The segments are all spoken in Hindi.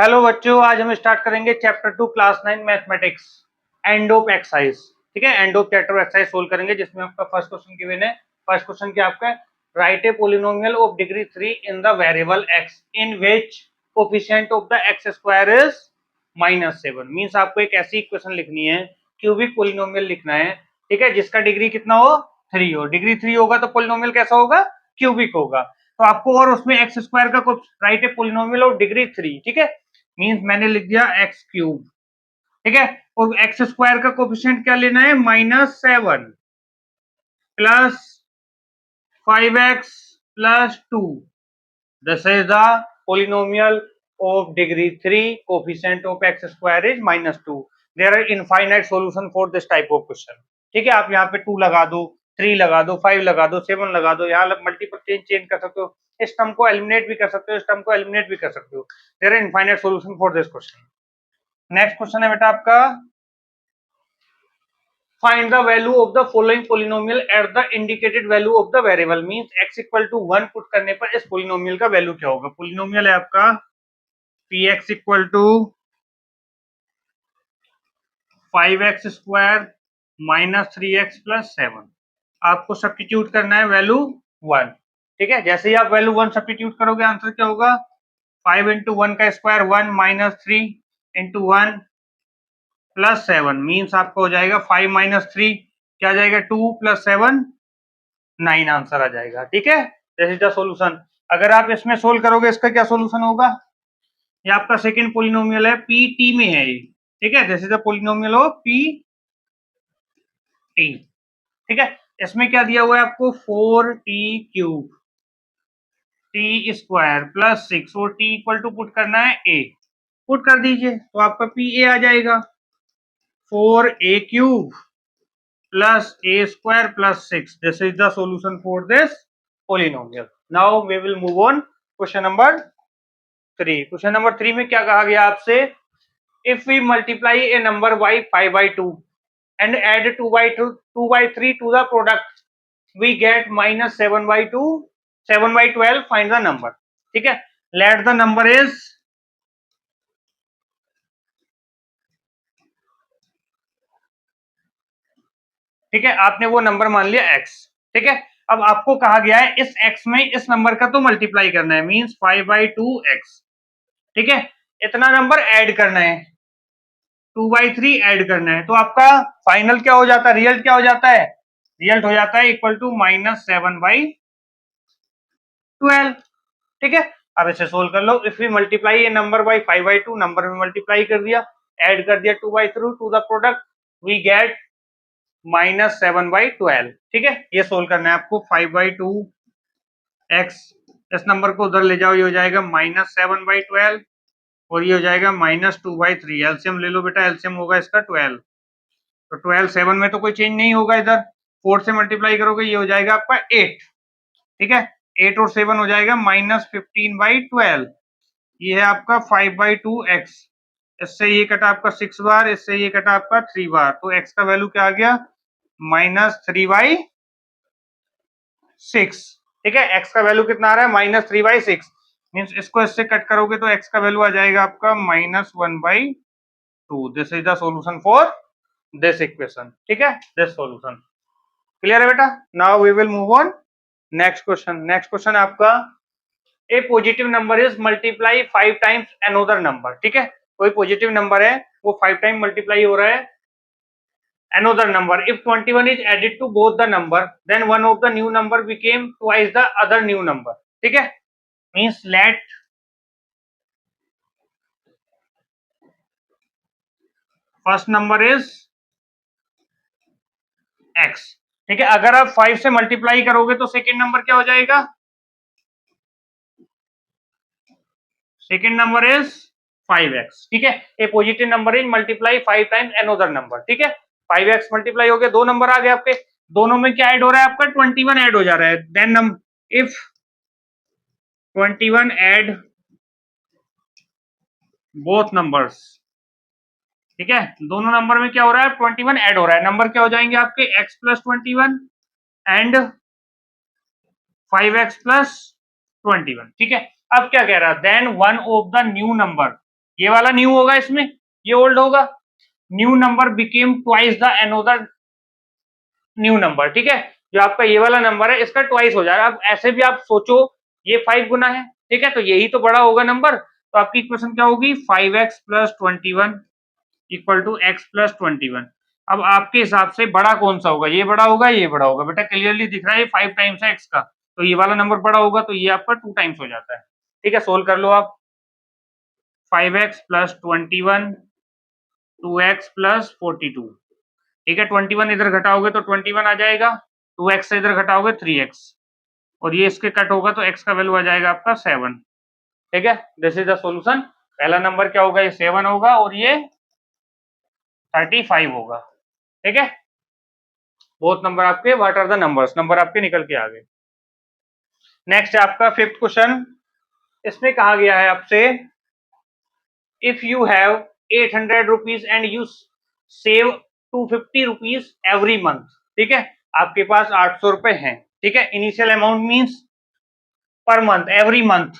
हेलो बच्चों, आज हम स्टार्ट करेंगे chapter 2 class 9 mathematics end of exercise. ठीक है, end of chapter exercise solve करेंगे, जिसमें आपका फर्स्ट क्वेश्चन गिवन है। फर्स्ट क्वेश्चन क्या आपका, right A polynomial of degree 3 in the variable x in which coefficient of the x square is -7। Means आपको एक ऐसी इक्वेशन लिखनी है, क्यूबिक पोलिनोमियल लिखना है, ठीक है, जिसका डिग्री कितना हो, 3 हो। डिग्री 3 होगा तो पोलिनोमियल कैसा होगा, क्यूबिक होगा। तो आपको और उसमें एक्स स्क्वायर का right A polynomial of degree 3, ठीक है, मींस मैंने लिख दिया एक्स क्यूब, ठीक है। और एक्स स्क्वायर का कोफिशिएंट क्या लेना है, -7 plus 5x plus 2। This is the polynomial of degree 3, coefficient of x square is -2। There are infinite solution for this type of question. ठीक है, आप यहाँ पे 2 लगा दो, 3 लगा दो, 5 लगा दो, 7 लगा दो, यहाँ मल्टीपल चेंज कर सकते हो। इस टर्म को एलिमिनेट भी कर सकते हो, इस टर्म को एलिमिनेट भी कर सकते हो। There are infinite solution for this question. Next question है बेटा आपका, find the value of the following polynomial at the indicated value of the variable. Means x equal to 1 put करने पर इस पोलिनोमियल का वैल्यू क्या होगा। पोलिनोमियल है आपका px equal to 5x square minus 3x plus 7। आपको सब्स्टिट्यूट करना है वैल्यू 1, ठीक है। जैसे ही आप वैल्यू 1 सब्स्टिट्यूट करोगे, आंसर क्या होगा, 5 इंटू 1 का square 1 minus 3 into 1 plus 7। Means आपको हो जाएगा 5 माइनस 3 क्या आ जाएगा, 2 प्लस 7 9 आंसर आ जाएगा। ठीक है, दिस इज द सॉल्यूशन। अगर आप इसमें सोल्व करोगे, इसका क्या सॉल्यूशन होगा, ये आपका सेकंड पोलिनोमियल है, पी टी में है ये, ठीक है। This is the polynomial of P T, ठीक है। इसमें क्या दिया हुआ है आपको, 4t cube T square plus 6 और t इक्वल टू पुट करना है a, पुट कर दीजिए तो आपका पी ए आ जाएगा 4a cube plus a square plus 6. This is the solution for this polynomial. Now we will move on. Question number 3. Question number 3 में क्या कहा गया आपसे, if we multiply a number by 5 by 2 and add 2 by 3 to the product, we get minus 7 by 2, 7 by 12. Find the number. ठीक है, let the number is ठीक है, आपने वो नंबर मान लिया x, ठीक है। अब आपको कहा गया है इस x में इस नंबर का तो मल्टीप्लाई करना है, मींस 5 by 2x, ठीक है। इतना नंबर ऐड करना है, 2 by 3 ऐड करना है, तो आपका फाइनल क्या हो जाता है, रिजल्ट क्या हो जाता है, रिजल्ट हो जाता है इक्वल टू -7/12, ठीक है। अब इसे सोल्व कर लो। If we multiply a number by 5 by 2, number में मल्टीप्लाई कर दिया, ऐड कर दिया 2 by 3 to the product, we get -7/12, ठीक है। ये सोल्व करना है आपको। 5/2x, इस नंबर को उधर ले जाओ, ये हो जाएगा -7/12 और ये हो जाएगा -2/3। एलसीएम ले लो बेटा, एलसीएम होगा इसका 12, तो 12 7 में तो कोई चेंज नहीं होगा, इधर 4 से मल्टीप्लाई करोगे, ये हो जाएगा आपका 8, ठीक है। 8 और 7 हो जाएगा -15/12। ये है आपका 5/2x, इससे ये कटा आपका 6 बार, इससे ये कटा आपका 3 बार, तो x का वैल्यू क्या आ गया, -3/6, ठीक है। x का वैल्यू कितना आ रहा है, -3/6। मींस इसको इससे कट करोगे तो x का वैल्यू आ जाएगा आपका -1/2। This is the solution for this equation, ठीक है, दिस सॉल्यूशन। क्लियर है बेटा। Now we will move on next question. Next question आपका, a positive number is multiply 5 times another number, ठीक है। कोई पॉजिटिव नंबर है, वो 5 टाइम मल्टीप्लाई हो रहा है another number. If 21 is added to both the number, then one of the new number became twice the other new number, ठीक है। Means let first number is x, ठीक है। अगर आप 5 से मल्टीप्लाई करोगे तो सेकेंड नंबर क्या हो जाएगा, सेकेंड नंबर इज 5x, ठीक है। A positive number is multiply 5 times another number, ठीक है। 5x मल्टीप्लाई हो गया, दो नंबर आ गए आपके, दोनों में क्या ऐड हो रहा है आपका, 21 ऐड हो जा रहा है। Then if 21 add both numbers, ठीक है, दोनों नंबर में क्या हो रहा है, 21 ऐड हो रहा है, नंबर क्या हो जाएंगे आपके, x plus 21 and 5x plus 21, ठीक है। अब क्या कह रहा है, then one of the new number, ये वाला न्यू होगा, इसमें ये ओल्ड होगा। New number became twice the another new number, ठीक है। जो आपका ये वाला नंबर है इसका ट्वाइस हो जाएगा। अब ऐसे भी आप सोचो, ये 5 गुना है, ठीक है, तो यही तो बड़ा होगा नंबर। तो आपकी इक्वेशन क्या होगी, 5x plus 21 equal to x plus 21। अब आपके हिसाब से बड़ा कौन सा होगा, ये बड़ा होगा, ये बड़ा होगा? बेटा क्लियरली दिख रहा है ये 5 टाइम्स है x का, तो ये वाला नंबर बड़ा होगा, तो ये आपका 2 टाइम्स हो जाता है, ठीक है। सोल्व कर लो आप। 5x प्लस 21 2x प्लस 42, ठीक है। 21 इधर घटाओगे तो 21 आ जाएगा, 2x से इधर घटाओगे 3x, और ये इसके कट होगा तो x का वैल्यू आ जाएगा आपका 7, ठीक है। This is the solution. पहला नंबर क्या होगा, ये 7 होगा और ये 35 होगा, ठीक है। बोथ नंबर आपके, what are the numbers, number आपके निकल के आ गए। नेक्स्ट है आपका 5th क्वेश्चन। इसमें कहा गया है आपसे, if you have 800 rupees and you save 250 rupees every month, ठीक है। आपके पास 800 रुपए हैं, ठीक है। Initial amount means per month, every month,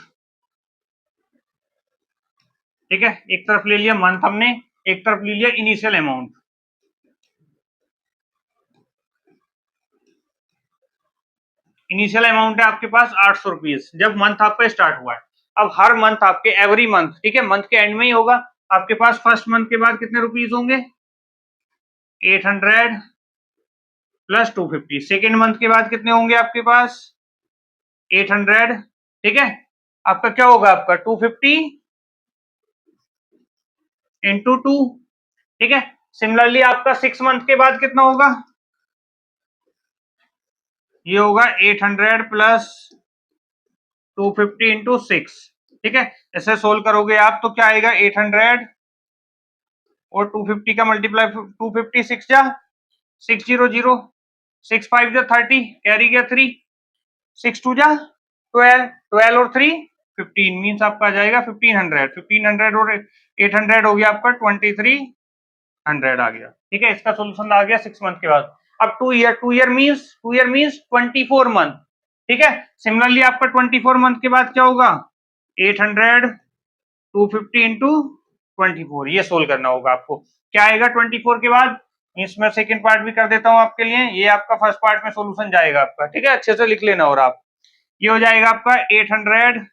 ठीक है। एक तरफ ले लिया मंथ हमने, एक तरफ ले लिया इनिशियल अमाउंट। इनिशियल अमाउंट है आपके पास 800 रुपीज, जब मंथ आपका स्टार्ट हुआ है। अब हर मंथ आपके, एवरी मंथ, ठीक है, मंथ के एंड में ही होगा आपके पास। फर्स्ट मंथ के बाद कितने रुपीज होंगे, 800 प्लस 250। सेकेंड मंथ के बाद कितने होंगे आपके पास, 800, ठीक है। आपका क्या होगा, आपका 250 इंटू 2, ठीक है। सिमिलरली आपका 6 मंथ के बाद कितना होगा, ये होगा 800 प्लस 250 इंटू 6, ठीक है। ऐसे सोल्व करोगे आप तो क्या आएगा, 800 और 250 का मल्टीप्लाई, 250 6 जा 600, 6 5 जा 30, कैरी गया 3, 6 2 जा 12, 12 और 3 15, मीन्स आपका आ जाएगा 1500। 1500 और 800 हो गया आपका 2300 आ गया, ठीक है। इसका सोल्यूशन आ गया 6 मंथ के बाद। अब 2 ईयर मीन्स 24 मंथ, ठीक है। सिमिलरली आपका 24 मंथ के बाद क्या होगा, 800 250 इंटू 24, ये सोल्व करना होगा आपको। क्या आएगा 24 के बाद, इसमें सेकंड पार्ट भी कर देता हूं आपके लिए, ये आपका फर्स्ट पार्ट में सोल्यूशन जाएगा आपका, ठीक है। अच्छे से लिख लेना। और आप, ये हो जाएगा आपका 800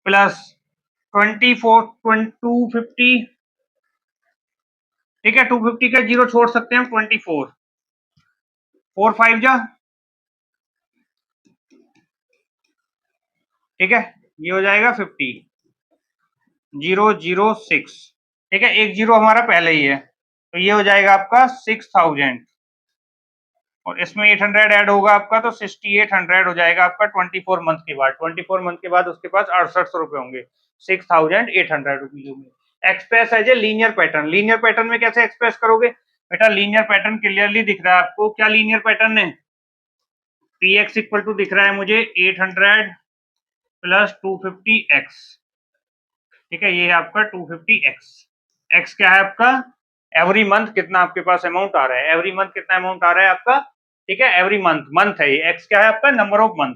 प्लस 24 250, ठीक है। 250 का जीरो छोड़ सकते हैं हम, 24 4 5 जा, ठीक है। ये हो जाएगा 50 006, ठीक है। एक जीरो हमारा पहले ही है, तो ये हो जाएगा आपका 6000, और इसमें 800 ऐड होगा आपका, तो 6800 हो जाएगा आपका 24 मंथ के बाद। 24 मंथ के बाद उसके पास 6800 रुपए होंगे, 6800 रुपीज होंगे। Express as a linear pattern. Linear pattern में कैसे एक्सप्रेस करोगे बेटा, लीनियर पैटर्न क्लियरली दिख रहा है आपको। क्या लीनियर पैटर्न है, px इक्वल टू दिख रहा है मुझे 800 प्लस 250x, ठीक है। ये है आपका 250x। x क्या है आपका, एवरी मंथ कितना आपके पास अमाउंट आ रहा है, एवरी मंथ कितना अमाउंट आ रहा है आपका, ठीक है। एवरी मंथ, मंथ है ये। x क्या है आपका, नंबर ऑफ मंथ,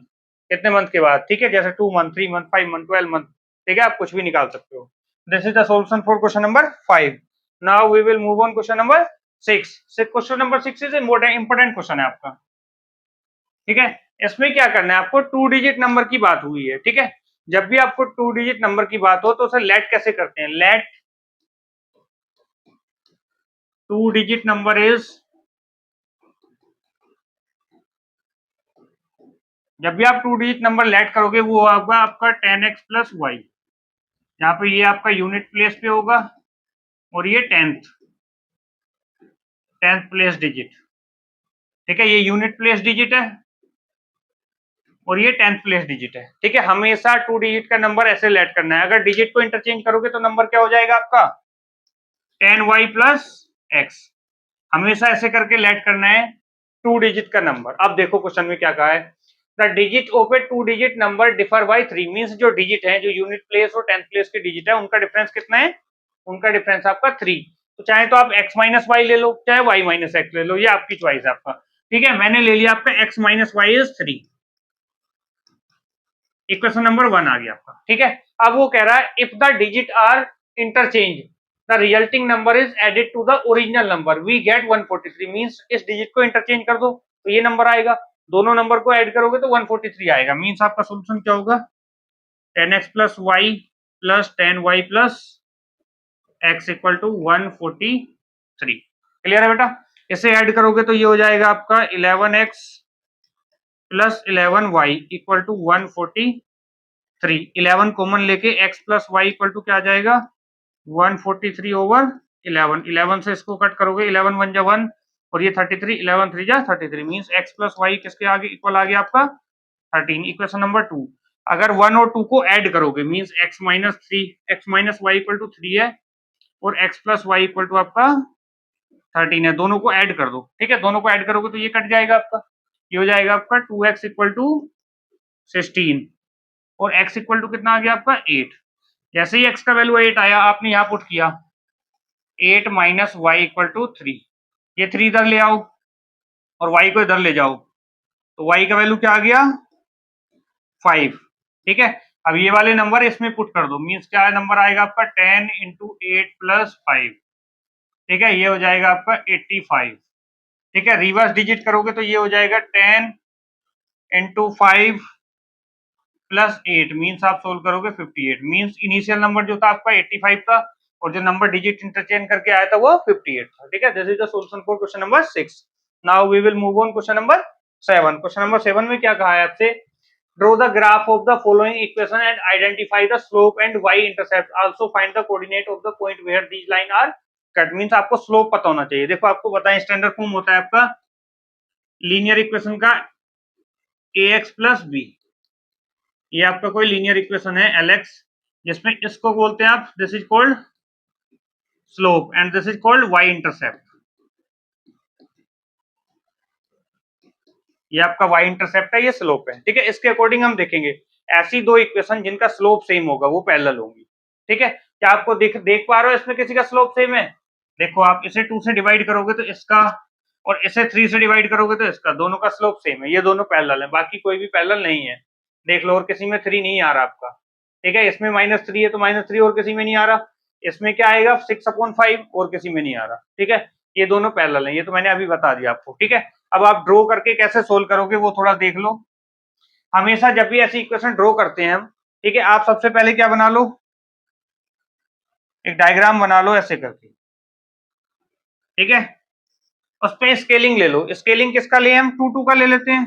कितने मंथ के बाद, ठीक है। जैसे 2 मंथ 3 मंथ 5 मंथ 12 मंथ, ठीक है। आप कुछ भी निकाल सकते हो। This is the solution for question number 5। Now we will move on question number 6। Question number 6 is important question है आपका, ठीक है। इसमें क्या करना है आपको, 2 डिजिट नंबर की बात हुई है, ठीक है। जब भी आपको 2 डिजिट नंबर की बात हो तो उसे लेट कैसे करते हैं, लेट 2 डिजिट नंबर इज, जब भी आप 2 डिजिट नंबर लेट करोगे वो होगा आपका 10x प्लस वाई। यहाँ पे ये आपका यूनिट प्लेस पे होगा, और ये 10th प्लेस डिजिट, ठीक है। ये यूनिट प्लेस डिजिट है और ये 10th प्लेस डिजिट है, ठीक है। हमेशा 2 डिजिट का नंबर ऐसे लेट करना है। अगर डिजिट को इंटरचेंज करोगे तो नंबर क्या हो जाएगा आपका, 10y प्लस x। हमेशा ऐसे करके लेट करना है 2 डिजिट का नंबर। अब देखो क्वेश्चन में क्या कहा है, the digit of A 2 digit number differ by 3, means जो डिजिट है, जो यूनिट प्लेस और 10th प्लेस के डिजिट है, उनका डिफरेंस कितना है, उनका डिफरेंस आपका 3। तो चाहे तो आप x माइनस वाई ले लो, चाहे y माइनस एक्स ले लो, ये आपकी चॉइस है आपका, ठीक है। मैंने ले लिया आपका x minus y is 3। Equation number 1 आ गया आपका, ठीक है। अब वो कह रहा है if the digit are interchange the resulting number is added to the original number we get 143 means इस डिजिट को इंटरचेंज कर दो तो ये नंबर आएगा, दोनों नंबर को ऐड करोगे तो 143 आएगा। मींस आपका सोल्यूशन क्या होगा 10x plus y plus 10y plus x equal to 143। Clear है बेटा? इसे ऐड करोगे तो ये हो जाएगा आपका 11x plus 11y equal to 143। 11 common लेके x plus y equal to क्या आ जाएगा 143 ओवर 11। 11 से इसको कट करोगे 11 1 जा 1 और ये 33, 11 3 जा 33 मींस x प्लस वाई किसके आगे इक्वल आ गया आपका 13। इक्वेशन नंबर 2 अगर 1 और 2 को ऐड करोगे means x minus 3 x minus y equal to 3 है और x plus y equal to आपका 13 है, दोनों को ऐड कर दो। ठीक है, दोनों को ऐड करोगे तो ये कट जाएगा आपका, ये हो जाएगा आपका 2x इक्वल टू 16 और x इक्वल टू कितना आ गया आपका 8। जैसे ही x का वैल्यू 8 आया आपने यहाँ पुट किया 8 माइनस वाई इक्वल टू 3, ये 3 इधर ले आओ और y को इधर ले जाओ तो y का वैल्यू क्या आ गया 5। ठीक है, अब ये वाले नंबर इसमें पुट कर दो मींस क्या नंबर आएगा आपका 10 इंटू 8 प्लस 5। ठीक है, ये हो जाएगा आपका 85। ठीक है, रिवर्स डिजिट करोगे तो ये हो जाएगा 10 इंटू 5 प्लस 8 मींस आप सोल्व करोगे 58। मींस इनिशियल नंबर जो था आपका 85 था और जो नंबर डिजिट इंटरचेंज करके आया था वो 58 था। ठीक है, this is the solution for question number 6। Now we will move on question number 7। Question number 7 में क्या कहा है आपसे draw the graph of the following equation and identify the slope and y-intercept, also find the coordinate of the point where these line are cut। Means आपको स्लोप पता होना चाहिए। देखो आपको बताएं स्टैंडर्ड फॉर्म होता है आपका लीनियर इक्वेशन का ax प्लस बी, ये आपका कोई लीनियर इक्वेशन है lx जिसमें इसको बोलते हैं आप this is called slope and this is called y intercept. ये आपका y इंटरसेप्ट है, ये स्लोप है। ठीक है, इसके अकॉर्डिंग हम देखेंगे ऐसी दो इक्वेशन जिनका स्लोप सेम होगा वो पैरेलल होंगी। ठीक है, क्या आपको देख पा रहे हो इसमें किसी का स्लोप सेम है? देखो आप इसे 2 से डिवाइड करोगे तो इसका और इसे 3 से डिवाइड करोगे तो इसका, दोनों का स्लोप सेम है, ये दोनों पैरेलल है, बाकी कोई भी पैरेलल नहीं है। देख लो और किसी में 3 नहीं आ रहा आपका। ठीक है, इसमें -3 है तो -3 और किसी में नहीं आ रहा, इसमें क्या आएगा 6/5 और किसी में नहीं आ रहा। ठीक है, ये दोनों पैरेलल है, ये तो मैंने अभी बता दिया आपको। ठीक है, अब आप ड्रॉ करके कैसे सोल्व करोगे वो थोड़ा देख लो। हमेशा जब भी ऐसी इक्वेशन ड्रॉ करते हैं हम, ठीक है, आप सबसे पहले क्या बना लो एक डायग्राम बना लो ऐसे करके। ठीक है, उस पे स्केलिंग ले लो। स्केलिंग किसका ले हम 2 2 का ले लेते हैं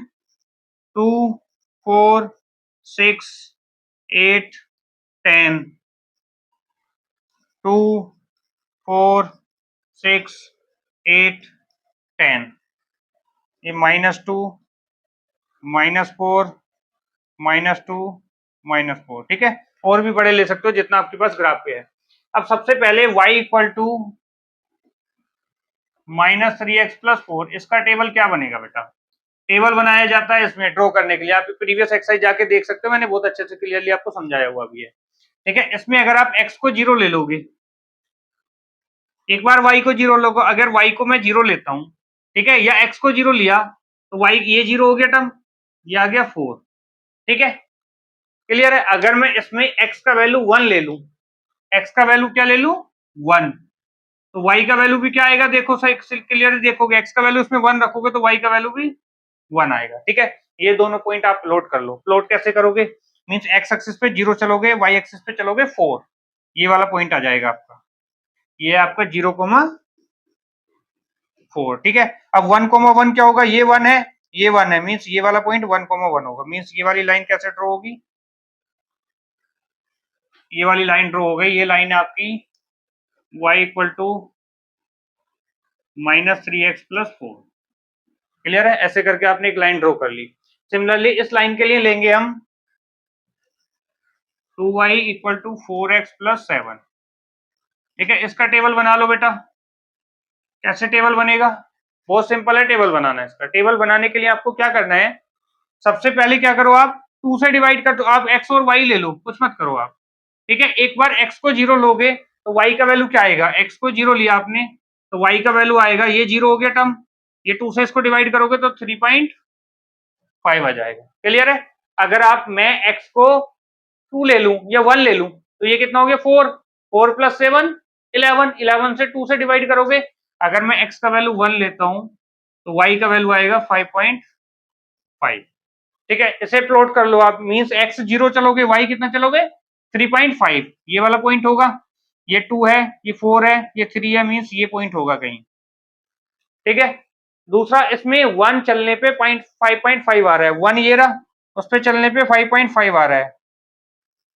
2 4 6 8 10 2 4 6 8 10, ये -2 -4 -2 -4। ठीक है, और भी बड़े ले सकते हो जितना आपके पास ग्राफ पे है। अब सबसे पहले y equal to -3x plus 4, इसका टेबल क्या बनेगा बेटा? टेबल बनाया जाता है इसमें ड्रॉ करने के लिए, आप प्रीवियस एक्सरसाइज जाके देख सकते हो, मैंने बहुत अच्छे से क्लियरली आपको समझाया हुआ भी है। ठीक है, इसमें अगर आप x को 0 ले लोगे, एक बार y को 0 लोगे, अगर y को मैं 0 लेता हूं, ठीक है, या x को 0 लिया तो y ये 0 हो गया टर्म, ये आ गया 4। ठीक है, क्लियर है? अगर मैं इसमें x का वैल्यू 1 ले लूं, x का वैल्यू क्या ले लूं 1, तो y का वैल्यू भी क्या आएगा? देखो क्लियर देखोगे, x का वैल्यू इसमें 1 रखोगे तो y का वैल्यू भी 1 आएगा। ठीक है, ये दोनों पॉइंट आप प्लॉट कर लो। प्लॉट कैसे करोगे? मींस x एक्सिस पे 0 चलोगे, y एक्सिस पे चलोगे 4, ये वाला पॉइंट आ जाएगा आपका, ये आपका 0,4। ठीक है, अब 1,1 क्या होगा? ये 1 है, ये 1 है, मींस ये वाला पॉइंट 1,1 होगा। मींस ये वाली लाइन कैसे ड्रॉ होगी? ये वाली लाइन ड्रॉ हो गई, ये लाइन है आपकी y equal to -3x plus 4। Clear है? ऐसे करके आपने एक लाइन ड्रॉ कर ली। सिमिलरली इस लाइन के लिए लेंगे हम 2y equal to 4x plus 7। ठीक है, इसका टेबल बना लो बेटा। कैसे टेबल बनेगा? बहुत सिंपल है टेबल बनाना। इसका टेबल बनाने के लिए आपको क्या करना है, सबसे पहले क्या करो आप 2 से डिवाइड कर दो, आप x और y ले लो, कुछ मत करो आप। ठीक है, एक बार x को 0 लोगे तो y का वैल्यू क्या आएगा? x को 0 लिया आपने तो y का वैल्यू आएगा, ये 0 हो गया टर्म, ये 2 से इसको डिवाइड करोगे तो 3.5 आ जाएगा। क्लियर है? अगर आप मैं x को 2 ले लूं या 1 ले लूं तो ये कितना हो गया 4, 4 प्लस 7 11, 11 से 2 से डिवाइड करोगे, अगर मैं x का वैल्यू 1 लेता हूं तो y का वैल्यू आएगा 5.5। ठीक है, इसे प्लॉट कर लो आप, मींस x 0 चलोगे, y कितना चलोगे 3.5, ये वाला पॉइंट होगा, ये 2 है, ये 4 है, ये 3 है, मींस ये पॉइंट होगा कहीं। ठीक है, दूसरा इसमें 1 चलने पे 5.5 आ रहा है, 1 ये रहा, उस पे चलने पे 5.5 आ रहा है,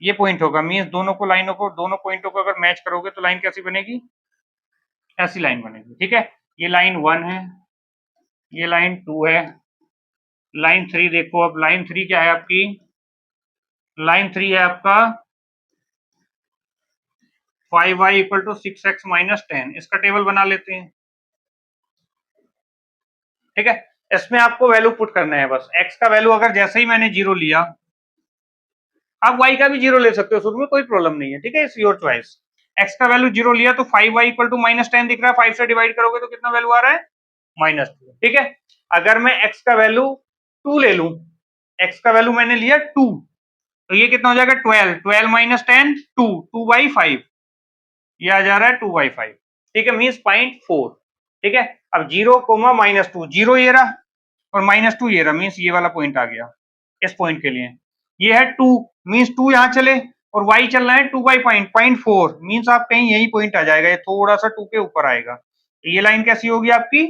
ये पॉइंट होगा, मींस दोनों को लाइनों को, दोनों पॉइंटों को अगर मैच करोगे तो लाइन कैसी बनेगी, ऐसी लाइन बनेगी। ठीक है, ये लाइन 1 है, ये लाइन 2 है, लाइन 3 देखो, अब लाइन 3 क्या है आपकी, लाइन 3 है आपका 5y equal to 6x minus 10, इसका टेबल बना लेते हैं। ठीक है, इसमें आपको वैल्यू पुट करना है बस, x का वैल्यू अगर जैसे ही मैंने 0 लिया, आप y का भी 0 ले सकते हो, शुरू में कोई प्रॉब्लम नहीं है। ठीक है, इट्स योर चॉइस। x का वैल्यू 0 लिया तो 5y इक्वल टू माइनस 10 दिख रहा है, 5 से डिवाइड करोगे तो कितना वैल्यू आ रहा है, -2। ठीक है, अगर मैं x का वैल्यू 2 ले लूं, x का वैल्यू मैंने लिया 2, तो ये कितना हो जाएगा 12, 12 माइनस 10 2, 2/5, ये आ जा रहा है 2/5। ठीक है, मीन्स 0.4। ठीक है, अब 0, -2, 0 ये रहा और -2 ये रहा, मीन्स ये वाला पॉइंट आ गया इस पॉइंट के लिए, ये है 2, मीन्स 2 यहाँ चले और y चल रहा है 2/0.4, मीन्स आप कहीं यही पॉइंट आ जाएगा, ये थोड़ा सा 2 के ऊपर आएगा। तो ये लाइन कैसी होगी आपकी,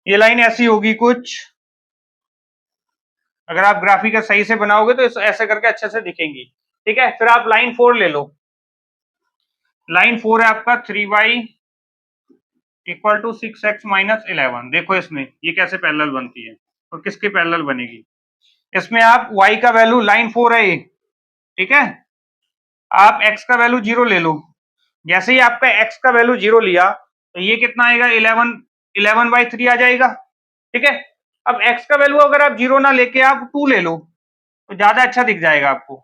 ये लाइन ऐसी होगी कुछ, अगर आप ग्राफिक सही से बनाओगे तो ऐसे करके अच्छे से दिखेंगी। ठीक है, फिर आप लाइन 4 ले लो, लाइन 4 है आपका 3y equal to 6x minus 11। देखो इसमें ये कैसे पैरेलल बनती है और किसके पैरेलल बनेगी, इसमें आप y का वैल्यू, लाइन 4 है ये, ठीक है, आप x का वैल्यू 0 ले लो, जैसे ही आपका x का वैल्यू 0 लिया तो ये कितना आएगा 11/3 आ जाएगा। ठीक है, अब x का वैल्यू अगर आप 0 ना लेके आप 2 ले लो तो ज्यादा अच्छा दिख जाएगा आपको,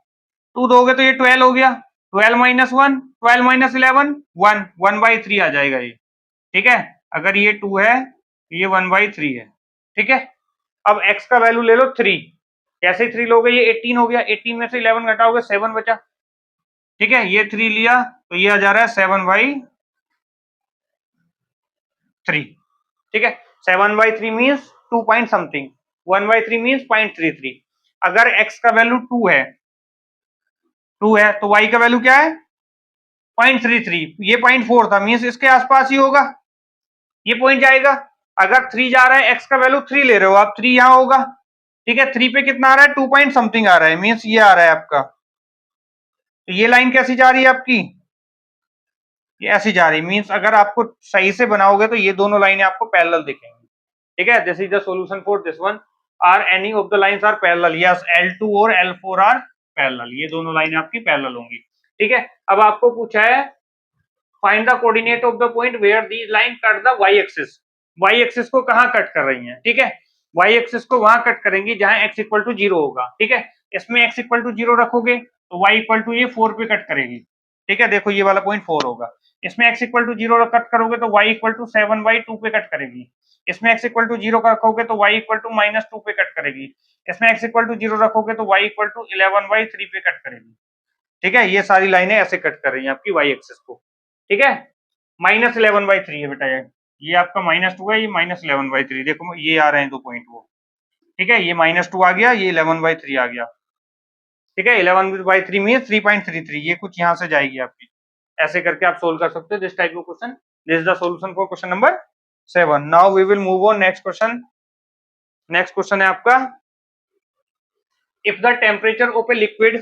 2 दोगे तो ये 12 हो गया, 12 माइनस 1, 12 माइनस 11 1, 1/3 आ जाएगा ये। ठीक है, अगर ये 2 है ये 1/3 है। ठीक है, अब x का वैल्यू ले लो 3, जैसे ही 3 लोगे ये 18 हो गया, 18 में से 11 घटाओगे 7 बचा। ठीक है, ये 3 लिया तो ये आ जा रहा है 7/3। ठीक है, 7/3 मीन्स 2 पॉइंट समथिंग, 1/3 मीन्स 0.33। अगर x का वैल्यू 2 है, 2 है तो y का वैल्यू क्या है 0.33, ये 0.4 था, मीन्स इसके आसपास ही होगा, ये पॉइंट जाएगा। अगर 3 जा रहा है, x का वैल्यू 3 ले रहे हो आप, 3 यहाँ होगा। ठीक है, 3 पे कितना आ रहा है 2 पॉइंट समथिंग आ रहा है, मीन्स ये आ रहा है आपका, तो ये लाइन कैसी जा रही है आपकी, ये ऐसी जा रही, मीन्स अगर आपको सही से बनाओगे तो ये दोनों लाइनें आपको पैरेलल दिखेंगी। ठीक है, this is the solution for this one, are any of the lines are parallel, yes L2 और L4 आर पैरेलल, ये दोनों लाइनें आपकी पैरेलल होंगी। ठीक है, अब आपको पूछा है find the coordinate of the point where these line cut the y axis, y axis को कहां कट कर रही हैं। ठीक है, y एक्सिस को वहां कट करेंगी जहां x इक्वल टू 0 होगा। ठीक है, इसमें x इक्वल टू 0 रखोगे तो y इक्वल टू ये 4 पे कट करेगी। ठीक है, देखो ये वाला पॉइंट 4 होगा, इसमें x इक्वल टू 0 कट करोगे तो y इक्वल टू 7/2 पे कट करेगी, इसमें x इक्वल टू 0 रखोगे तो y इक्वल टू -2 पे कट करेगी, इसमें x इक्वल टू 0 रखोगे तो y इक्वल टू 11/3 पे कट करेगी। ठीक है, ये सारी लाइनें ऐसे कट कर रही हैं आपकी y एक्सिस को। ठीक है, -11/3 है बेटा, ये आपका -2 है, ये -11/3, देखो ये आ रहे हैं दो पॉइंट वो। ठीक है, ये -2 आ गया, ये 11/3 आ गया। ठीक है, 11/3 मीन 3.33, ये कुछ यहाँ से जाएगी आपकी, ऐसे करके आप सोल्व कर सकते हो this type of question. This is the solution for question number 7। Now we will move on next question. Next question है आपका, if the temperature of a liquid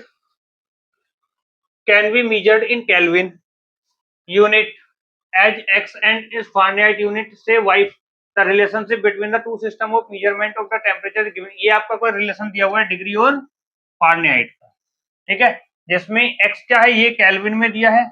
can be measured in kelvin unit as x and is Fahrenheit unit, say y, the relationship between the two system of measurement of the temperature is given। ये आपका कोई रिलेशन दिया हुआ है डिग्री और फारेनहाइट का। ठीक है, जिसमें x क्या है ये केल्विन में दिया है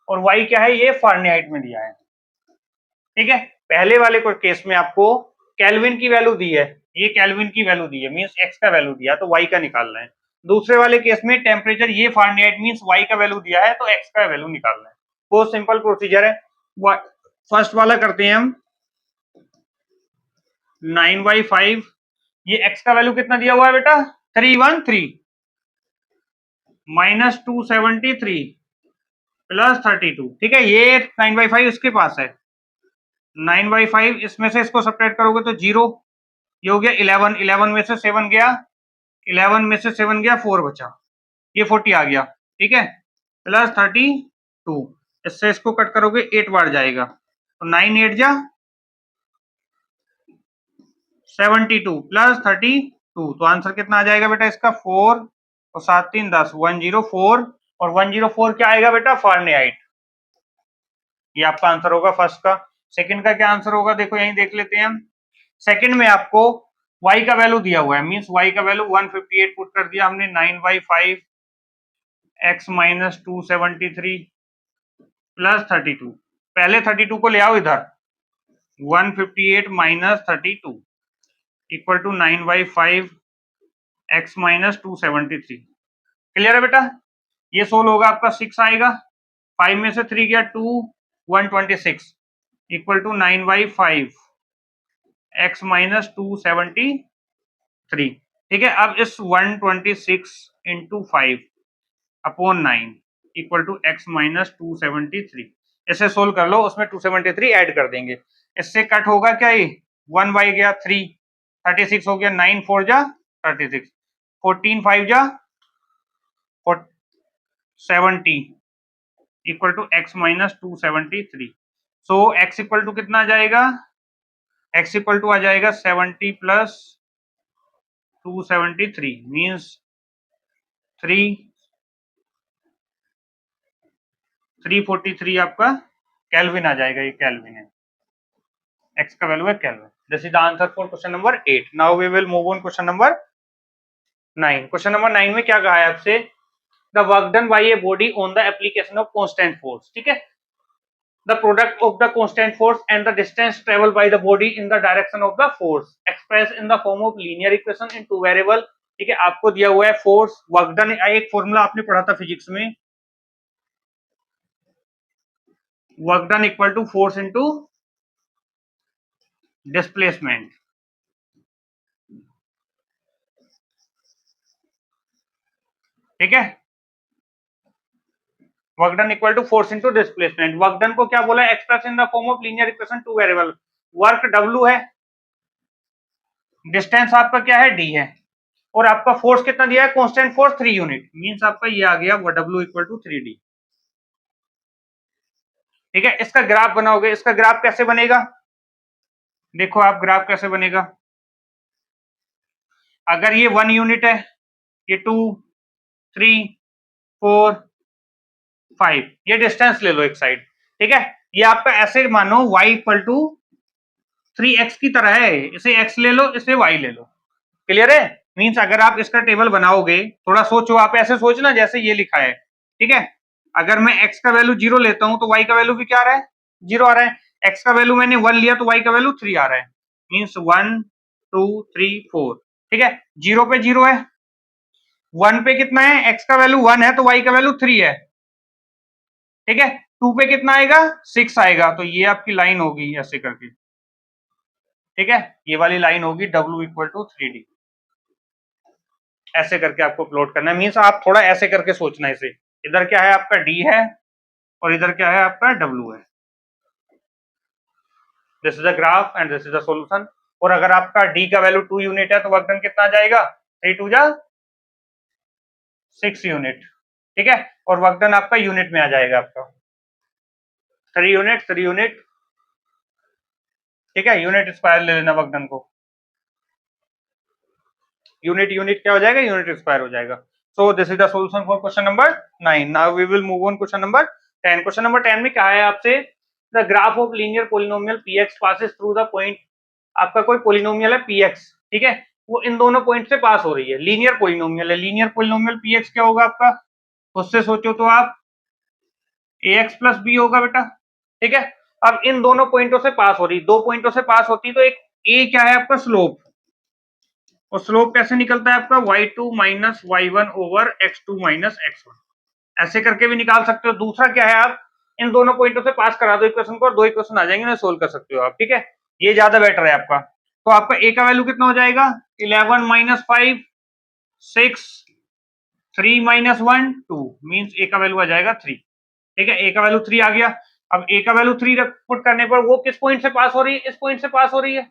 और y क्या है ये फारेनहाइट में दिया है। ठीक है, पहले वाले को केस में आपको केल्विन की वैल्यू दी है, ये केल्विन की वैल्यू दी है, मींस x का वैल्यू दिया तो y का निकालना है। दूसरे वाले केस में टेम्परेचर ये फारेनहाइट मींस y का वैल्यू दिया है तो x का वैल्यू निकालना है। बहुत सिंपल प्रोसीजर है। फर्स्ट वाला करते हैं हम, 9/5, ये x का वैल्यू कितना दिया हुआ है बेटा 313, -273 प्लस 32, ठीक है। ये 9/5 इसके पास है, 9/5 इसमें से इसको सब्ट्रैक्ट करोगे तो 0, ये हो गया 11, 11 में से 7 गया, 11 में से 7 गया, 4 बचा, ये 40 आ गया, ठीक है, प्लस 32, इससे इसको कट करोगे 8 बार जाएगा, तो 9 8 जा 72 प्लस 32, तो आंसर कितना आ जाएगा बेटा इसका 4 और 7 3 10, 104, और 104 क्या आएगा बेटा, फारेनहाइट। ये आपका आंसर होगा फर्स्ट का। सेकंड का क्या आंसर होगा, देखो यहीं देख लेते हैं हम। सेकंड में आपको y का वैल्यू दिया हुआ है, मींस y का वैल्यू 158 पुट कर दिया हमने, 9/5 x माइनस 273 प्लस 32, पहले 32 को ले आओ इधर, 158 minus 32 equal to 9/5 x minus 273। Clear है बेटा, ये सोल्व होगा आपका 6 आएगा, 5 में से 3 गया 2, 126 इक्वल टू 9/5 x माइनस 273, ठीक है। अब इस 126 into 5 upon 9 equal to x minus 273, इसे सोल्व कर लो, उसमें 273 ऐड कर देंगे, इससे कट होगा क्या, ये 1 बाई गया 3, 36 हो गया, 9 4 जा 36, 14 5 जा 70 equal to x minus 273। So x equal to कितना आ जाएगा, x इक्वल टू आ जाएगा 70 प्लस 273 मीन्स 343 आपका केल्विन आ जाएगा, ये केल्विन है, x का वैल्यू है kelvin. This is the answer for question number 8। Now we will move on question number 9। Question number 9 में क्या कहा है आपसे, the work done by a body on the application of constant force, ठीक है। The product of the constant force and the distance traveled by the body in the direction of the force expressed in the form of linear equation in two variable, ठीक है। आपको दिया हुआ है फोर्स, वर्क डन, एक फॉर्मूला आपने पढ़ा था फिजिक्स में, work done equal to force into displacement, ठीक है। Work done equal to force into displacement, work done को क्या बोला है, express in the form of linear equation two variable, work W है, डिस्टेंस आपका क्या है D है, और आपका फोर्स कितना दिया है, कांस्टेंट फोर्स 3 यूनिट, मींस आपका ये आ गया W इक्वल टू 3D, ठीक है। इसका ग्राफ बनाओगे, इसका ग्राफ कैसे बनेगा, देखो आप ग्राफ कैसे बनेगा, अगर ये 1 यूनिट है, ये 2 3 4 5, ये डिस्टेंस ले लो एक साइड, ठीक है। ये आपका ऐसे मानो y इक्वल टू 3x की तरह है, इसे x ले लो, इसे y ले लो, क्लियर है। मींस अगर आप इसका टेबल बनाओगे, थोड़ा सोचो, आप ऐसे सोचना जैसे ये लिखा है, ठीक है। अगर मैं x का वैल्यू 0 लेता हूं तो y का वैल्यू भी क्या आ रहा है, 0 आ रहा है, x का वैल्यू मैंने 1 लिया तो y का वैल्यू 3 आ रहा है, मींस 1 2 3 4, ठीक है। 0 पे 0 है, 1 पे कितना है, x का वैल्यू 1 है तो y का वैल्यू 3 है, ठीक है। 2 पे कितना आएगा, 6 आएगा, तो ये आपकी लाइन होगी ऐसे करके, ठीक है, ये वाली लाइन होगी W इक्वल टू 3D, ऐसे करके आपको प्लॉट करना है, मींस आप थोड़ा ऐसे करके सोचना, इसे इधर क्या है आपका D है और इधर क्या है आपका W है, this is a graph and this is a solution. और अगर आपका D का वैल्यू 2 यूनिट है तो वर्क डन कितना आ जाएगा, 3 2 जा 6 यूनिट, ठीक है। और वर्क डन आपका यूनिट में आ जाएगा, आपका 3 यूनिट 3 यूनिट, ठीक है। यूनिट स्क्वायर ले लेना वर्क डन को, यूनिट यूनिट क्या हो जाएगा, यूनिट स्क्वायर हो जाएगा। So this is the solution for question number 9। Now we will move on question number 10। Question number 10 में क्या है आपसे, the graph of linear polynomial px passes through the point, आपका कोई पोलिनोमियल है px, ठीक है, वो इन दोनों पॉइंट से पास हो रही है, लीनियर पोलिनोमियल है, लीनियर पोलिनोमियल px क्या होगा आपका, उससे सोचो तो आप ax प्लस बी होगा बेटा, ठीक है। अब इन दोनों पॉइंटों से पास हो रही, दो पॉइंटों से पास होती, तो एक a क्या है आपका स्लोप, और स्लोप कैसे निकलता है आपका y2 minus y1 over x2 minus x1, ऐसे करके भी निकाल सकते हो। दूसरा क्या है, आप इन दोनों पॉइंटों से पास करा दो इक्वेशन को और दो इक्वेशन आ जाएंगे ना, सोल्व कर सकते हो आप, ठीक है, ये ज्यादा बेटर है आपका। तो आपका a का वैल्यू कितना हो जाएगा, 11 माइनस 5 6 3 माइनस 1 2 मीन्स ए का वैल्यू आ जाएगा 3। ठीक है, ए का वैल्यू 3 आ गया। अब ए का वैल्यू 3 पुट करने पर वो किस पॉइंट से पास हो रही है, इस पॉइंट से पास हो रही है,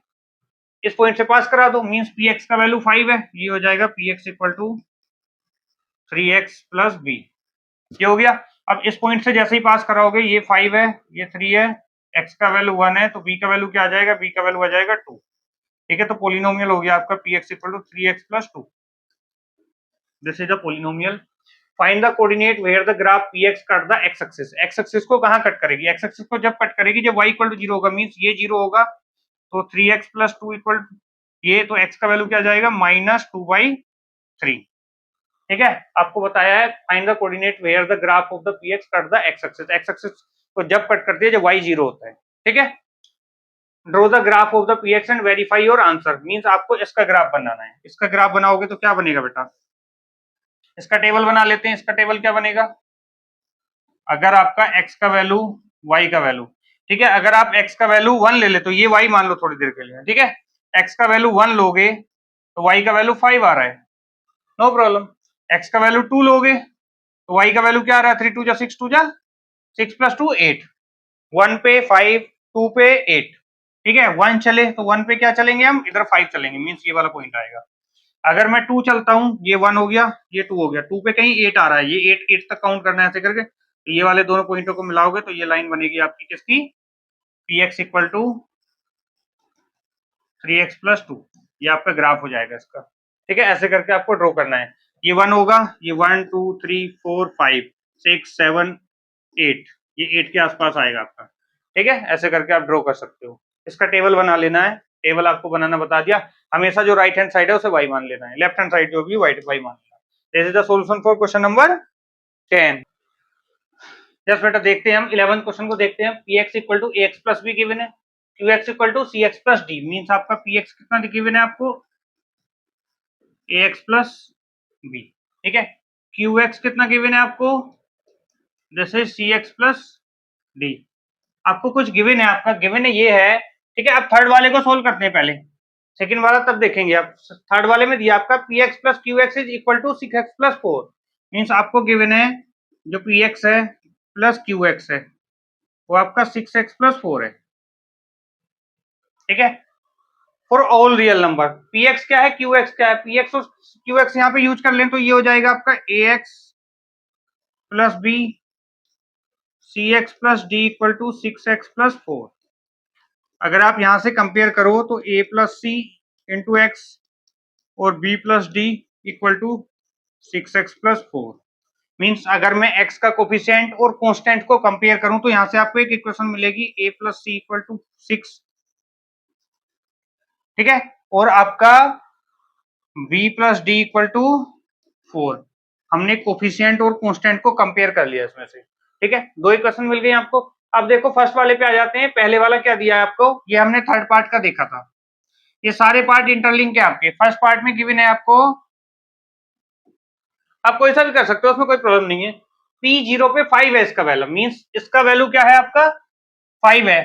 इस पॉइंट से पास करा दो, मीन्स पी एक्स का वैल्यू 5 है, ये हो जाएगा p x equal to 3x plus b. ये हो गया। अब इस पॉइंट से जैसे ही पास कराओगे, ये 5 है, ये 3 है, x का वैल्यू 1 है, तो b का वैल्यू क्या आ जाएगा, b का वैल्यू आ जाएगा 2। ठीक है, तो पोलिनोमियल हो गया आपका px equal to 3x plus 2। This is the polynomial. Find the coordinate where the graph px cut the x axis. x axis को कहां कट करेगी, x एक्सिस को जब कट करेगी जब y इक्वल टू 0 होगा, मींस ये 0 होगा, तो 3x प्लस 2 इक्वल ये, तो x का वैल्यू क्या आ जाएगा -2/3। ठीक है, आपको बताया है find the coordinate where the graph of the px cut the x axis. x axis को जब कट करती है जब y 0 होता है। ठीक है, draw the graph of the px and verify your answer, means आपको इसका ग्राफ बनाना है। इसका ग्राफ बनाओगे तो क्या बनेगा बेटा, इसका टेबल बना लेते हैं। इसका टेबल क्या बनेगा, अगर आपका x का वैल्यू y का वैल्यू, ठीक है, अगर आप x का वैल्यू 1 ले ले तो ये y मान लो थोड़ी देर के लिए। ठीक है, x का वैल्यू 1 लोगे तो y का वैल्यू 5 आ रहा है, नो प्रॉब्लम। x का वैल्यू 2 लोगे तो y का वैल्यू क्या आ रहा है, 3 2 जा 6 2 जा 6 प्लस 2 8, 1 पे 5, 2 पे 8। ठीक है, 1 चले तो 1 पे क्या चलेंगे हम, इधर 5 चलेंगे, मींस ये वाला पॉइंट आएगा। अगर मैं 2 चलता हूं, ये 1 हो गया, ये 2 हो गया, 2 पे कहीं 8 आ रहा है, ये 8 तक काउंट करना है ऐसे करके, तो ये वाले दोनों पॉइंटों को मिलाओगे तो ये लाइन बनेगी आपकी किसकी, px equal to 3x plus 2। ये आपका ग्राफ हो जाएगा इसका। ठीक है, ऐसे करके आपको ड्रॉ करना है। ये 1 होगा, ये 1 2 3 4 5 6 7 8, ये 8 के आसपास आएगा आपका। ठीक है, ऐसे करके आप ड्रॉ कर सकते हो। इसका टेबल बना लेना है, टेबल आपको बनाना बता दिया। हमेशा जो राइट हैंड साइड है उसे y मान लेना है, लेफ्ट हैंड साइड जो भी y मान लेना है। This is the solution for question number 10। Just बेटा देखते हैं हम 11 क्वेश्चन को देखते हैं। px equal to ax plus b given है, qx equal to cx plus d, means आपका px कितना गिवन है आपको, ax प्लस b। ठीक है, qx कितना गिवन है आपको, जैसे cx प्लस d। आपको कुछ गिवन है, आपका गिवन है ये है। ठीक है, अब थर्ड वाले को सोल्व करते हैं पहले, सेकंड वाला तब देखेंगे। आप थर्ड वाले में दिया आपका px plus qx is equal to 6x plus 4, means आपको गिवन है जो px है प्लस qx है वो आपका 6x प्लस 4 है। ठीक है, for all real number px क्या है, qx क्या है, px और qx यहाँ पे यूज कर लें तो ये हो जाएगा आपका ax plus b cx plus d equal to 6x plus 4। अगर आप यहां से कंपेयर करो तो a plus c into x और b plus D equal to 6x plus 4। Means अगर मैं x का कोफिशिएंट और कांस्टेंट को कंपेयर करूं तो यहां से आपको एक इक्वेशन मिलेगी a plus c equal to 6। ठीक है, और आपका b plus D equal to 4। हमने कोफिशिएंट और कांस्टेंट को कंपेयर कर लिया इसमें से। ठीक है, दो इक्वेशन मिल गई आपको। अब देखो फर्स्ट वाले पे आ जाते हैं। पहले वाला क्या दिया है आपको, ये हमने थर्ड पार्ट का देखा था। ये सारे पार्ट इंटरलिंक है आपके। फर्स्ट पार्ट में गिवन है आपको, आप कोई सा भी कर सकते हो, उसमें कोई प्रॉब्लम नहीं है। P0 पे 5 है इसका वैल्यू, मींस इसका वैल्यू क्या है आपका 5 है।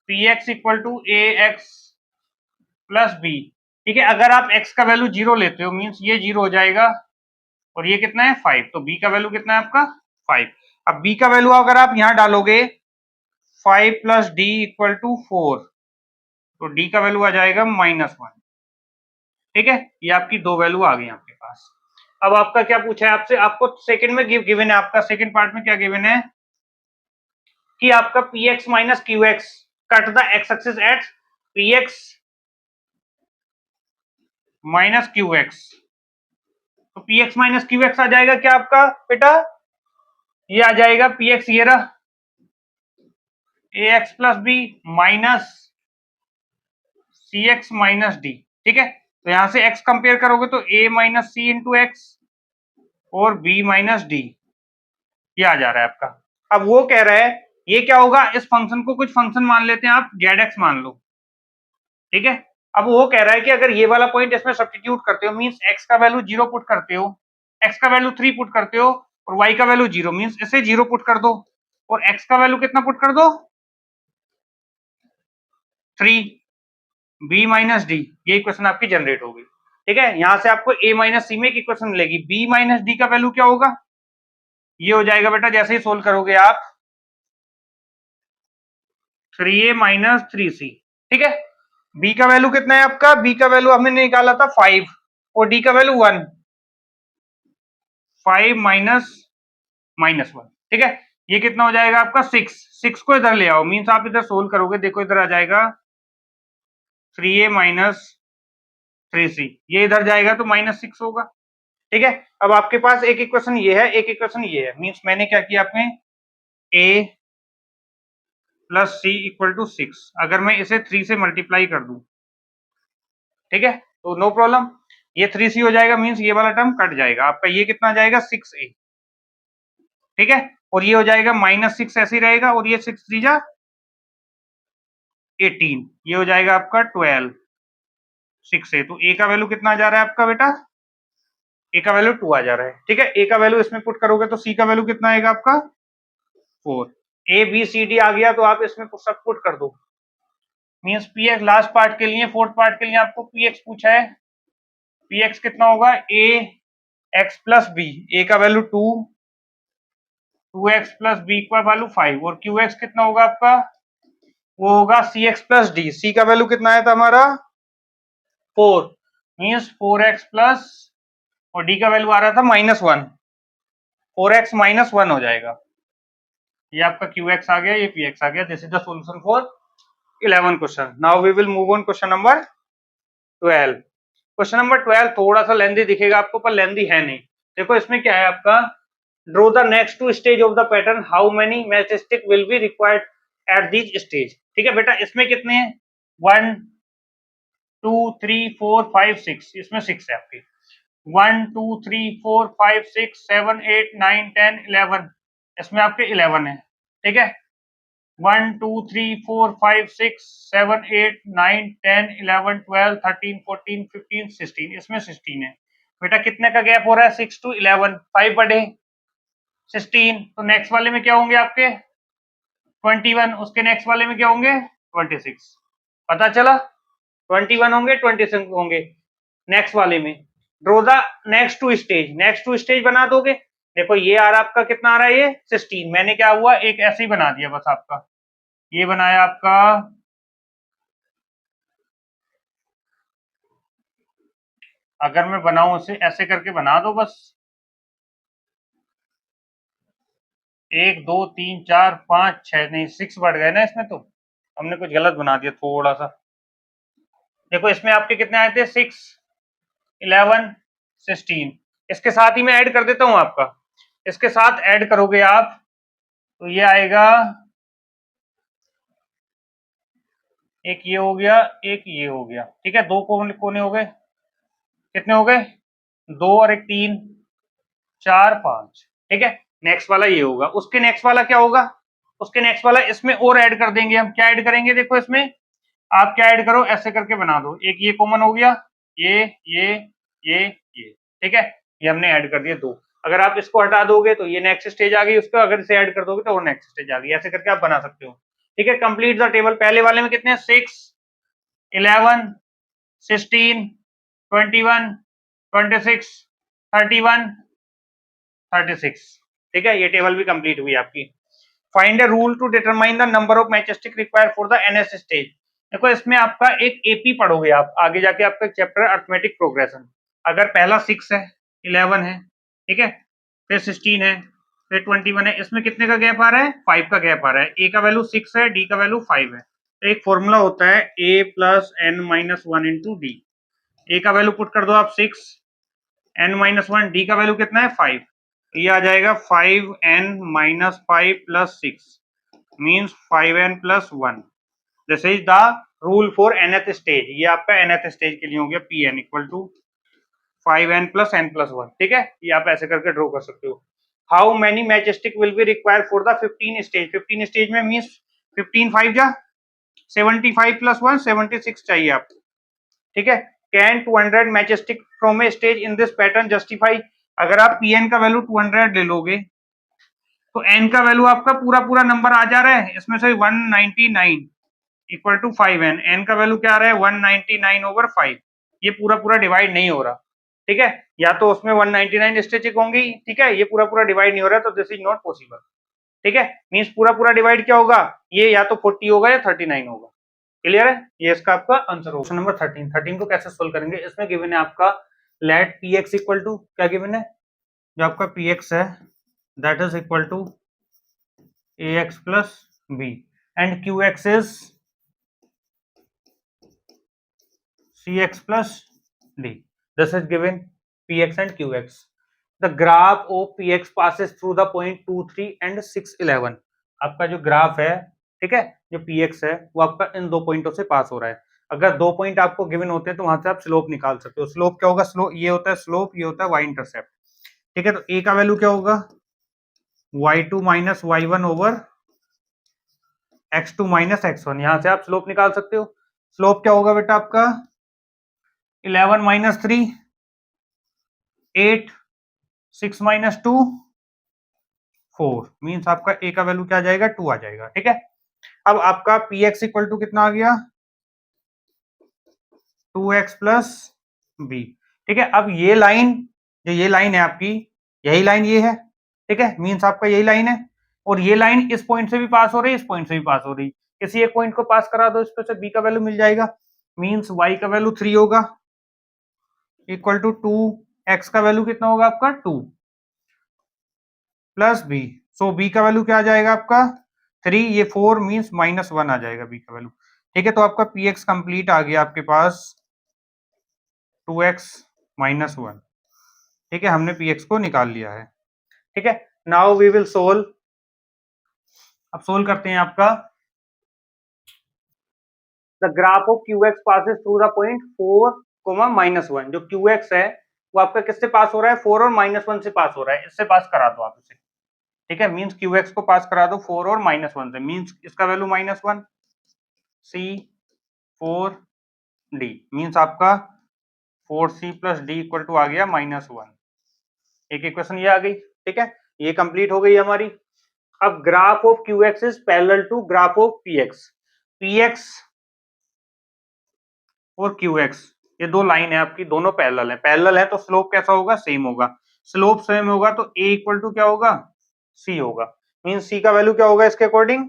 Px equal to ax plus b। ठीक है, अगर आप x का वैल्यू 0 लेते हो मींस ये 0 हो जाएगा और ये कितना है 5, तो b का वैल्यू कितना है आपका 5। अब b का वैल्यू अगर आप यहां डालोगे 5 प्लस डी इक्वल टू 4, तो d का वैल्यू आ जाएगा -1। ठीक है, ये आपकी दो वैल्यू आ गई आपके पास। अब आपका क्या पूछा है आपसे, आपको सेकंड में गिवन है, आपका सेकंड पार्ट में क्या गिवन है कि आपका px minus qx cut the x axis at px minus qx। तो px माइनस qx आ जाएगा क्या आपका बेटा, ये आ जाएगा px ये रहा ax plus b minus cx minus d। ठीक है, तो यहां से x कंपेयर करोगे तो a minus c into x और b माइनस डी, ये आ जा रहा है आपका। अब वो कह रहा है ये क्या होगा, इस फंक्शन को कुछ फंक्शन मान लेते हैं आप, जेड मान लो। ठीक है, अब वो कह रहा है कि अगर ये वाला पॉइंट इसमें सब्स्टिट्यूट करते हो, मींस x का वैल्यू 0 पुट करते हो, x का वैल्यू 3 पुट करते हो और y का वैल्यू 0, मींस इसे 0 पुट कर दो और x का वैल्यू कितना पुट कर दो 3, b माइनस डी। ये इक्वेशन आपकी जनरेट हो गई। ठीक है, यहां से आपको a माइनस सी में एक इक्वेशन मिलेगी। b माइनस डी का वैल्यू क्या होगा, ये हो जाएगा बेटा, जैसे ही सोल्व करोगे आप 3a माइनस 3c। ठीक है, b का वैल्यू कितना है आपका, b का वैल्यू हमने निकाला था 5 और d का वैल्यू 1, 5 माइनस माइनस 1। ठीक है, ये कितना हो जाएगा आपका 6, 6 को इधर ले आओ, मीन्स आप इधर सोल्व करोगे, देखो इधर आ जाएगा 3a माइनस 3c, ये इधर जाएगा तो माइनस 6 होगा। ठीक है, अब आपके पास एक इक्वेशन ये है, एक इक्वेशन ये है, मीन्स मैंने क्या किया, आपने a plus c equal to 6, अगर मैं इसे 3 से मल्टीप्लाई कर दूं, ठीक है, तो नो प्रॉब्लम, ये 3c हो जाएगा, मीन्स ये वाला टर्म कट जाएगा आपका, ये कितना आ जाएगा 6a। ठीक है, और ये हो जाएगा माइनस 6 ऐसे ही रहेगा, और ये 6 3 जा 18, ये हो जाएगा आपका 12 6 a। तो a का वैल्यू कितना आ जा रहा है आपका बेटा, a का वैल्यू 2 आ जा रहा है। ठीक है, a का वैल्यू इसमें पुट करोगे तो c का वैल्यू कितना आएगा आपका 4, a b c d आ गया, तो आप इसमें सब पुट कर दो, means p x last part के लिए, फोर्थ पार्ट के लिए आपको पी एक्स पूछा है, पी एक्स कितना होगा ए एक्स प्लस बी, ए का वैल्यू 2, 2x प्लस बी का वैल्यू 5, और क्यू एक्स कितना होगा आपका, वो होगा सी एक्स प्लस डी, सी का वैल्यू कितना आया था हमारा 4, मीन्स 4x प्लस, और डी का वैल्यू आ रहा था -1, 4x -1 हो जाएगा, ये आपका क्यू एक्स आ गया, ये पी एक्स आ गया। This is the solution for 11 question. Now we will move on question number 12। Question number 12 थोड़ा सा लेंदी दिखेगा आपको, पर लेंदी है नहीं। देखो इसमें क्या है आपका, draw the next two stage of the pattern, how many matchstick will be required at these stage. ठीक है बेटा, इसमें कितने हैं 1 2 3 4 5 6, इसमें 6 है आपके, 1 2 3 4 5 6 7 8 9 10 11, इसमें आपके 11 है। ठीक है, 1 2 3 4 5 6 7 8 9 10 11 12 13 14 15 16, इसमें 16 है। बेटा कितने का गैप हो रहा है, 6 to 11, 5 बढ़े 16, तो नेक्स्ट वाले में क्या होंगे आपके 21, उसके नेक्स्ट वाले में क्या होंगे 26, पता चला 21 होंगे 26 होंगे नेक्स्ट वाले में। Draw the next two stage, next two stage बना दोगे, देखो ये आ रहा आपका कितना आ रहा है, ये 16, मैंने क्या हुआ एक ऐसे ही बना दिया बस, आपका ये बनाया आपका, अगर मैं बनाऊं उसे ऐसे करके बना दो बस, 1 2 3 4 5 6, नहीं 6 बढ़ गए ना इसमें, तो हमने कुछ गलत बना दिया थोड़ा सा। देखो इसमें आपके कितने आए थे 6 11 16, इसके साथ ही मैं ऐड कर देता हूं आपका, इसके साथ ऐड करोगे आप तो ये आएगा, एक ये हो गया एक ये हो गया। ठीक है, दो कोने हो गए, कितने हो गए 2 और 1 3 4 5। ठीक है, नेक्स्ट वाला ये होगा, उसके नेक्स्ट वाला क्या होगा, उसके नेक्स्ट वाला इसमें और ऐड कर देंगे हम, क्या ऐड करेंगे, देखो इसमें आप क्या ऐड करो, ऐसे करके बना दो, एक ये कॉमन हो गया, ये ये ये। ठीक है, ये हमने ऐड कर दिए 2, अगर आप इसको हटा दोगे तो ये नेक्स्ट स्टेज आ गई उसको, अगर इसे ऐड कर दोगे तो वो नेक्स्ट स्टेज आ गई, ऐसे करके आप बना सकते हो। ठीक है, कंप्लीट द टेबल, पहले वाले में कितने 6 11 16 21 26 31 36। ठीक है, ये टेबल भी कंप्लीट हुई आपकी। Find a rule to determine the number of matchstick required for the nth stage. देखो इसमें आपका एक एपी पढ़ोगे आप आगे जाके, आपका चैप्टर अर्थमेटिक प्रोग्रेशन, अगर पहला 6 है 11 है, ठीक है, फिर 16 है, फिर 21 है, इसमें कितने का गैप आ रहा है 5 का गैप आ रहा है, ए का वैल्यू 6 है, डी का वैल्यू 5 है, तो एक फॉर्मूला होता है A plus N minus 1 into D, A का वैल्यू पुट कर दो आप 6, एन माइनस 1, डी का वैल्यू कितना है 5, ये आ जाएगा 5n minus 5 plus 6, means 5n plus 1। This is the rule for nth stage, ये आपका nth स्टेज के लिए हो गया, pn equal to 5n plus n plus 1। ठीक है, ये आप ऐसे करके ड्रॉ कर सकते हो। How many matchstick will be required for the 15 stage, 15 stage में मीन्स 15 5 जा 75 प्लस 1 76 चाहिए आपको। ठीक है, can 200 matchstick from a stage in this pattern justify, अगर आप pn का वैल्यू 200 ले लोगे तो n का वैल्यू आपका पूरा पूरा नंबर आ जा रहा है, इसमें से 199 इक्वल टू 5n, n का वैल्यू क्या आ रहा है 199 ओवर 5, ये पूरा पूरा डिवाइड नहीं हो रहा, ठीक है, या तो उसमें 199 स्टेटिक होंगी, ठीक है, ये पूरा पूरा डिवाइड नहीं हो रहा, तो दिस इज नॉट पॉसिबल, ठीक है, मींस पूरा पूरा डिवाइड क्या होगा, ये या तो 40 होगा या 39 होगा। क्लियर है, ये इसका आपका आंसर होगा। क्वेश्चन नंबर 13 को कैसे सोल्व करेंगे, इसमें गिवन है आपका let p x equal to, क्या गिवन है, जो आपका पी एक्स है that is equal to a x plus b and q x is c x plus d, this is given p x and q x. The graph of p x passes through the point 2, 3 and 6, 11, आपका जो ग्राफ है, ठीक है, जो पी एक्स है वो आपका इन दो पॉइंटों से पास हो रहा है। अगर दो पॉइंट आपको गिवन होते हैं तो वहां से आप स्लोप निकाल सकते हो। स्लोप क्या होगा, स्लोप ये होता है स्लोप, ये होता है वाई इंटरसेप्ट, ठीक है, तो ए का वैल्यू क्या होगा, y2 minus y1 over x2 minus x1, यहां से आप स्लोप निकाल सकते हो। स्लोप क्या होगा बेटा आपका 11 माइनस 3, 8, 6 माइनस 2, 4, मीन्स आपका ए का वैल्यू क्या आ जाएगा, 2 आ जाएगा, ठीक है। अब आपका पी एक्स इक्वल टू कितना आ गया, 2x प्लस बी, ठीक है। अब ये लाइन, जो ये लाइन है आपकी, यही लाइन ये है, ठीक है, मीन्स आपका यही लाइन है, और ये लाइन इस पॉइंट से भी पास हो रही है, इस पॉइंट से भी पास हो रही है, किसी एक पॉइंट को पास करा दो, इस पे से बी का वैल्यू मिल जाएगा, मीन्स y का वैल्यू 3 होगा इक्वल टू 2, x का वैल्यू कितना होगा आपका 2 प्लस बी, सो बी का वैल्यू क्या आ जाएगा आपका 3, ये 4, मीन्स -1 आ जाएगा बी का वैल्यू, ठीक है। तो आपका पी एक्स कंप्लीट आ गया आपके पास 2x माइनस 1, ठीक है, हमने पी एक्स को निकाल लिया है, ठीक है। नाउ वी विल सोल्व, अब सोल्व करते हैं आपका the graph of q x passes through the point 4, -1, जो क्यू एक्स है वो आपका किससे पास हो रहा है, 4 और -1 से पास हो रहा है, इससे पास करा दो आप इसे, ठीक है, मीन्स क्यू एक्स को पास करा दो 4 और -1 से, मीन्स इसका वैल्यू -1, सी 4 डी, मीन्स आपका 4c plus D equal to आ गया -1, एक इक्वेशन ये आ गई, ठीक है, ये कंप्लीट हो गई हमारी। अब graph of q x is parallel to graph of p x, p x और क्यू एक्स ये दो लाइन है आपकी, दोनों पैरेलल है, पैरेलल है तो स्लोप कैसा होगा, सेम होगा, स्लोप सेम होगा तो ए इक्वल टू क्या होगा, सी होगा, मीन्स सी का वैल्यू क्या होगा इसके अकॉर्डिंग,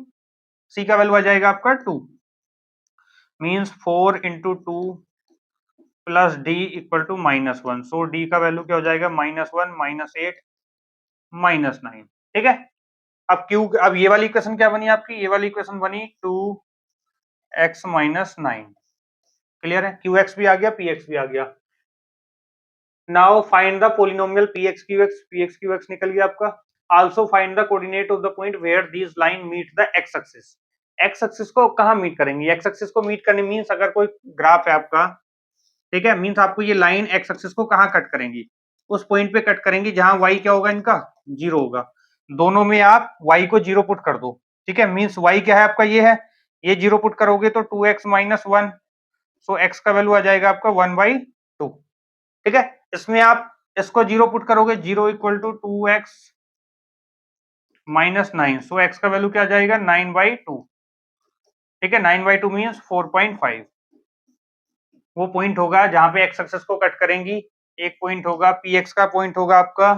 सी का वैल्यू आ जाएगा आपका 2, means 4 into 2 plus D equal to -1, so d का वैल्यू क्या हो जाएगा, -1, -8, -9, ठीक है। अब ये वाली इक्वेशन क्या बनी आपकी, ये वाली इक्वेशन बनी 2x माइनस 9, क्लियर है, क्यू एक्स भी आ गया, पी एक्स भी आ गया। Now find the polynomial p x q x निकल गया आपका। Also find the coordinate of the point where this line meet the x axis, x axis को कहां मीट करेंगे, एक्स एक्सिस को मीट करने मींस अगर कोई ग्राफ है आपका, ठीक है, मींस आपको ये लाइन एक्स एक्सिस को कहां कट करेंगी, उस पॉइंट पे कट करेंगी जहां y क्या होगा, इनका 0 होगा, दोनों में आप y को 0 पुट कर दो, ठीक है, मींस y क्या है आपका ये है, ये 0 पुट करोगे तो 2x माइनस 1, सो x का वैल्यू आ जाएगा आपका 1/2, ठीक है। इसमें आप इसको 0 पुट करोगे, 0 equal to 2x minus 9, so x का वैल्यू क्या आ जाएगा 9/2, ठीक है, 9/2 मीन्स 4.5, वो पॉइंट होगा जहां पे एक्स एक्सिस को कट करेंगी, एक पॉइंट होगा पी एक्स का पॉइंट होगा आपका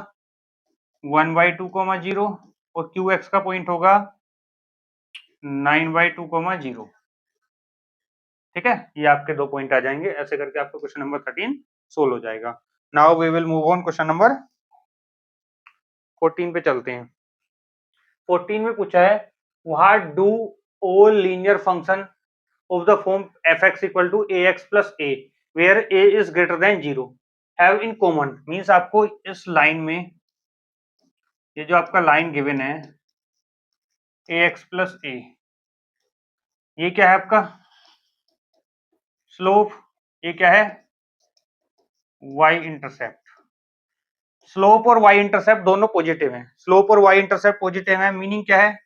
1/2, 0 और क्यू एक्स का पॉइंट होगा 9/2, 0, ठीक है, ये आपके दो पॉइंट आ जाएंगे, ऐसे करके आपको क्वेश्चन नंबर 13 सोल्व हो जाएगा। Now we will move on question number 14 पे चलते हैं। 14 में पूछा है what do all linear function of the form fx equal to ax plus a where a is greater than 0 have in common, means आपको इस लाइन में, ये जो आपका लाइन गिवन है ax प्लस a, ये क्या है आपका स्लोप, ये क्या है y इंटरसेप्ट, स्लोप और y इंटरसेप्ट दोनों पॉजिटिव हैं, स्लोप और y इंटरसेप्ट पॉजिटिव है, मीनिंग क्या है,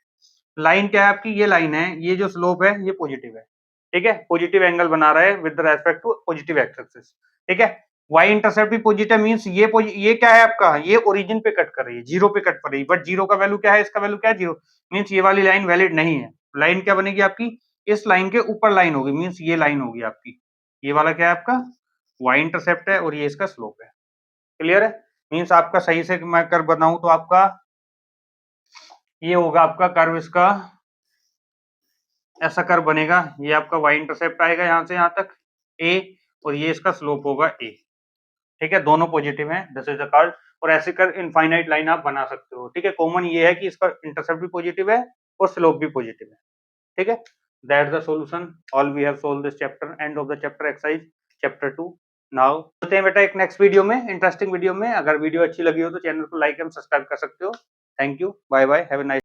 लाइन क्या है आपकी, ये लाइन है, ये जो स्लोप है ये पॉजिटिव है, ठीक है, पॉजिटिव एंगल बना रहा है with respect to positive x axis, ठीक है, y इंटरसेप्ट भी पॉजिटिव, मींस ये क्या है आपका, ये ओरिजिन पे कट कर रही है, 0 पे कट कर रही है, बट 0 का वैल्यू क्या है, इसका वैल्यू क्या है 0, मींस ये वाली लाइन वैलिड नहीं है, लाइन क्या बनेगी आपकी, इस लाइन के ऊपर लाइन होगी, मींस ये लाइन होगी आपकी, ये वाला क्या है आपका y इंटरसेप्ट है और ये इसका स्लोप है। क्लियर है? मींस आपका सही से मैं कर्व बनाऊं तो आपका ये होगा, आपका कर्व इसका ऐसा कर्व बनेगा, ये आपका y इंटरसेप्ट आएगा यहाँ से यहाँ तक a, और ये इसका स्लोप होगा a। ठीक है, दोनों पॉजिटिव हैं, दिस इज द कर्व। और ऐसे कर इनफाइनाइट लाइन आप बना सकते हो। ठीक है, कॉमन ये है कि इसका इंटरसेप्ट भी पॉजिटिव है और स्लोप भी पॉजिटिव है। ठीक है, that's the solution, all we have solve this chapter, end of the chapter exercise chapter 2। नाउ मिलते हैं बेटा एक नेक्स्ट वीडियो में, इंटरेस्टिंग वीडियो में। अगर वीडियो अच्छी लगी हो तो चैनल को लाइक एंड सब्सक्राइब कर सकते हो। Thank you, bye bye, have a nice